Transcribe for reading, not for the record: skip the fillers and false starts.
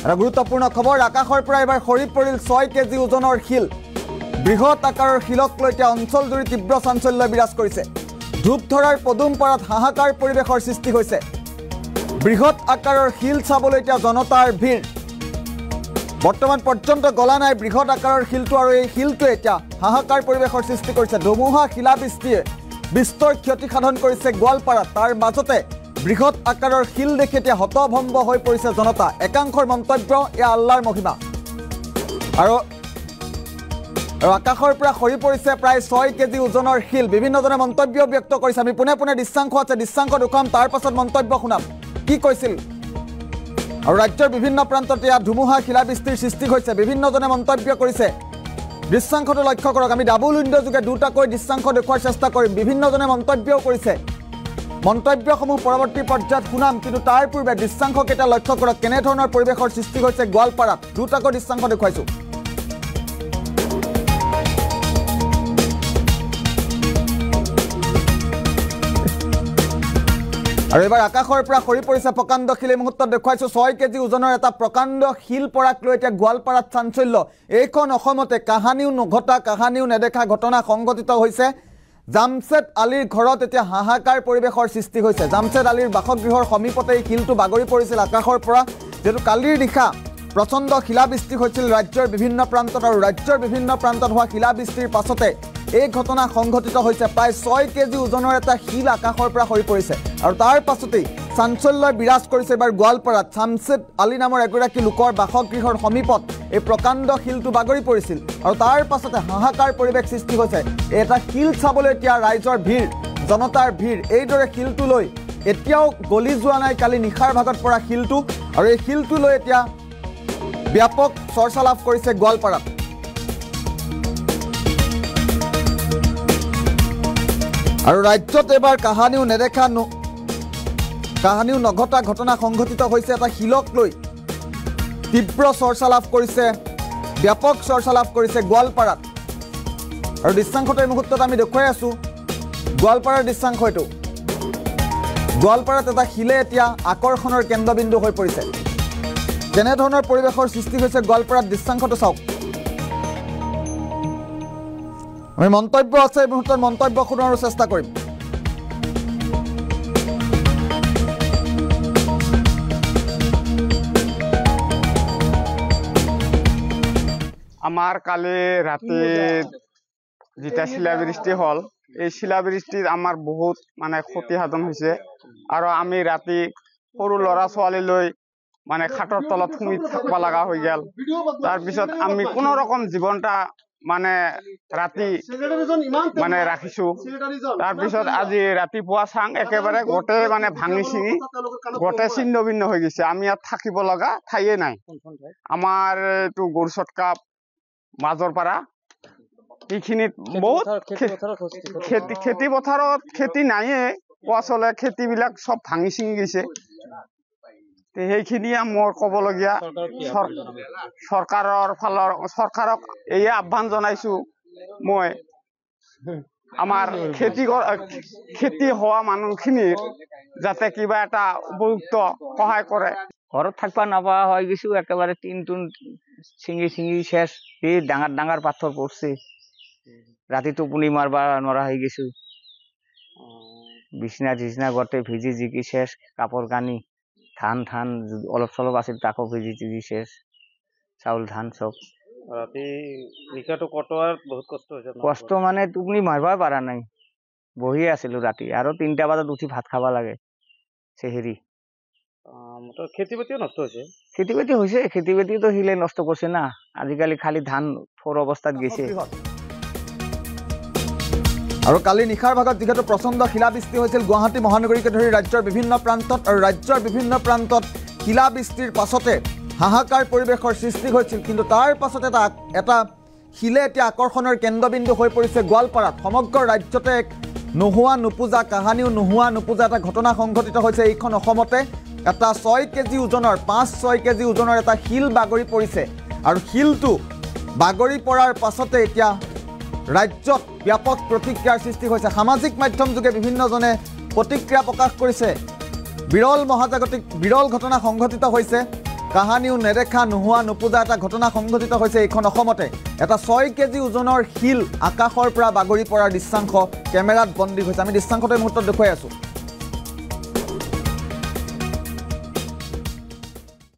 এটা গুৰুত্বপূৰ্ণ খবৰ আকাশৰ পৰা এবাৰ সৰি পৰিল 6 কেজি ওজনৰ শিল বৃহৎ আকাৰৰ শিলক লৈ এতিয়া অঞ্চলজুৰি তীব্ৰ চাঞ্চল্য বিৰাজ কৰিছে ধূপধৰাৰ পদুমপাৰাত হাহাকাৰ পৰিৱেশৰ সৃষ্টি হৈছে বৃহৎ আকাৰৰ শিল চাবলৈ এতিয়া জনতাৰ ভিৰ বৰ্তমান পৰ্যন্ত গলা নাই বৃহৎ আকাৰৰ শিলটো আৰু এই শিলটো এতিয়া হাহাকাৰ পৰিৱেশৰ সৃষ্টি কৰিছে ধুমুহা শিলাবৃষ্টিয়ে বিস্তৰ ক্ষতি সাধন কৰিছে গোৱালপাৰাত তাৰ মাজতে বৃহৎ আকাৰৰ শিল দেখি এতিয়া হতভম্ব হৈ পৰিছে জনতা একাংশৰ মন্তব্য এয়া আল্লাহৰ মহিমা আৰু আকাশৰ পৰা সৰি পৰিছে প্ৰায় 6 কেজি ওজনৰ শিল বিভিন্নজনে মন্তব্য ব্যক্ত কৰিছে আমি পুনে পুনে দৃশ্যাংশ আছে দৃশ্যাংশ দেখুৱাম তাৰ পাছত মন্তব্য শুনাম কি কৈছিল আৰু ৰাজ্যৰ বিভিন্ন প্ৰান্তত এয়া ধুমুহা শিলাবৃষ্টিৰ সৃষ্টি হৈছে বিভিন্নজনে মন্তব্য কৰিছে দৃশ্যাংশটো লক্ষ্য কৰক আমি ডাবল উইণ্ডো যোগে দুটাকৈ দৃশ্যাংশ দেখুৱাৰ চেষ্টা কৰিম বিভিন্নজনে মন্তব্যও কৰিছে মন্তব্যসমূহ পৰৱৰ্তী পৰ্যায়ত শুনাম কিন্তু তাৰ পূৰ্বে দৃশ্যাংশকেইটা লক্ষ্য কৰক কেনেধৰণৰ পৰিৱেশৰ সৃষ্টি হৈছে গোৱালপাৰাত দুটাকৈ দৃশ্যাংশ দেখুৱাইছোঁ আৰু এবাৰ আকাশৰ পৰা সৰি পৰিছে প্ৰকাণ্ড শিল এই মুহূৰ্তত দেখুৱাইছোঁ 6 কেজি ওজনৰ এটা প্ৰকাণ্ড শিল পৰাক লৈ এতিয়া গোৱালপাৰাত চাঞ্চল্য এইখন অসমতে কাহানিও নঘটা কাহানিও নেদেখা ঘটনা সংঘটিত হৈছে জামছেদ আলীৰ ঘৰত এতিয়া হাহাকাৰ পৰিৱেশৰ সৃষ্টি হৈছে জামছেদ আলীৰ বাসগৃহৰ সমীপতে এই শিলটো বাগৰি পৰিছিল আকাশৰ পৰা যেটো কালিৰ নিশা প্ৰচণ্ড শিলাবৃষ্টি হৈছিল ৰাজ্যৰ বিভিন্ন প্ৰান্তত আৰু ৰাজ্যৰ বিভিন্ন প্ৰান্তত হোৱা শিলাবৃষ্টিৰ পাছতে এই ঘটনা সংঘটিত হৈছে প্ৰায় 6 কেজি ওজনৰ এটা শিল আকাশৰ পৰা সৰি পৰিছে আৰু তাৰ পাছতেই চাঞ্চল্য বিৰাজ কৰিছে এবাৰ গোৱালপাৰাত জামছেদ আলী নামৰ এগৰাকী লোকৰ বাসগৃহৰ সমীপত এই প্ৰকাণ্ড শিলটো বাগৰি পৰিছিল আৰু তাৰ পাছতে হাহাকাৰ পৰিৱেশ সৃষ্টি হৈছে এটা শিল চাবলৈ এতিয়া ৰাইজৰ ভিৰ জনতাৰ ভিৰ এইদৰে শিলটো লৈ এতিয়াও গলি যোৱা নাই কালি নিশাৰ ভাগত পৰা শিলটো আৰু এই শিলটো লৈ এতিয়া ব্যাপক চৰ্চা লাভ কৰিছে গোৱালপাৰাত আৰু ৰাজ্যত এবাৰ কাহানিও নেদেখা কাহানিও নঘটা ঘটনা সংঘটিত হৈছে এটা শিলক লৈ তীব্ৰ চৰ্চা লাভ কৰিছে ব্যাপক চৰ্চা লাভ কৰিছে গোৱালপাৰাত আৰু দৃশ্যাংশটো এই মুহূৰ্তত আমি দেখুৱাই আছোঁ গোৱালপাৰাৰ দৃশ্যাংশ এইটো গোৱালপাৰাত এটা শিলে এতিয়া আকৰ্ষণৰ কেন্দ্ৰবিন্দু হৈ পৰিছে কেনেধৰণৰ পৰিৱেশৰ সৃষ্টি হৈছে গোৱালপাৰাত দৃশ্যাংশটো চাওক আমি মন্তব্য আছে এই মুহূৰ্তত মন্তব্য শুনাৰ চেষ্টা কৰিম আমার কালি রাতে যেটা শিলাবৃষ্টি হল এই শিলাবৃষ্টিত আমার বহুত মানে ক্ষতি সাধন হয়েছে আর আমি রাতে সরু লড়া ছোৱালী লৈ মানে খাটৰ তলত সুমি থাকবা লগা হৈ গেল তাৰপিছত আমি কোনো ৰকম জীবনটা মানে ৰাতি মানে ৰাখিছো তাৰপিছত আজি ৰাতিপুৱা চাং একেবাৰে গোটে মানে ভাঙি চিঙি গোটে ছিন্ন ভিন্ন হৈ গৈছে আমি ইয়াত থাকিব লগা ঠাইয়ে নাই আমাৰ এইটো গৰুচটকা মাজৰ পাৰা এইখিনিত বহুত খেতি পথাৰত খেতি নাইয়ে কোৱা চলে খেতিবিলাক সব ভাঙি চিঙি গৈছে সেইখিনিয়ে মোৰ ক'বলগীয়া চৰকাৰক এই আহ্বান জনাইছো মই আমাৰ খেতি হোৱা মানুহখিনিৰ যাতে কিবা এটা উপযুক্ত সহায় কৰে ঘৰত থাকবা নাপা হৈ গৈছো একেবাৰে টিন টুন ছিঙি ছিঙি শেষ এই ডাঙৰ ডাঙৰ পাথৰ পড়ছে ৰাতি টোপনি মাৰবা নৰা হৈ গৈছো বিছনা টিছনা গোটে ভিজি জিকি শেষ কাপড় কানি ধান ধান অলপ চলপ আছিল তাকো ভিজি টিজি শেষ চাউল ধান সব ৰাতি নিশাটো কটোৱাৰ বহুত কষ্ট হৈছে কষ্ট মানে টোপনি মাৰবা পাৰা নাই বহি আছিলো ৰাতি আৰু 3টা বজাত উঠি ভাত খাবা লাগে চেহেৰি খেতি বাতিও নষ্ট হৈছে খেতি বাতি হৈছে খেতি বাতি তো হিলে নষ্ট করছে না আজিকালি খালি ধান ফোর অবস্থাত গেছে আৰু কালি নিশাৰ ভাগত যেহেতু প্ৰচণ্ড শিলাবৃষ্টি হৈছিল গুৱাহাটী মহানগৰীকে ধৰি ৰাজ্যৰ বিভিন্ন প্ৰান্তত আৰু ৰাজ্যৰ বিভিন্ন প্ৰান্তত শিলাবৃষ্টিৰ পাছতে হাহাকাৰ পৰিৱেশৰ সৃষ্টি হৈছিল কিন্তু তাৰ পাছতে এটা শিলে এতিয়া আকৰ্ষণৰ কেন্দ্ৰবিন্দু হৈ পৰিছে গোৱালপাৰাত সমগ্ৰ ৰাজ্যতে এক নোহোৱা নোপোজা কাহানিও নোহোৱা নোপোজা এটা ঘটনা সংঘটিত হৈছে এইখন অসমতে এটা 6 কেজি ওজনৰ 5-6 কেজি ওজনৰ এটা শিল বাগৰি পৰিছে আৰু শিলটো বাগৰি পৰাৰ পাছতে এতিয়া ৰাজ্যত ব্যাপক প্ৰতিক্ৰিয়াৰ সৃষ্টি হৈছে সামাজিক মাধ্যম যোগে বিভিন্নজনে প্ৰতিক্ৰিয়া প্ৰকাশ কৰিছে বিৰল মহাজাগতিক বিৰল ঘটনা সংঘটিত হৈছে কাহানিও নেদেখা নোহোৱা নোপোজা এটা ঘটনা সংঘটিত হৈছে এইখন অসমতে এটা 6 কেজি ওজনৰ শিল আকাশৰ পৰা বাগৰি পৰাৰ দৃশ্যাংশ কেমেৰাত বন্দী হৈছে আমি দৃশ্যাংশটো এই মুহূৰ্তত দেখুৱাই আছোঁ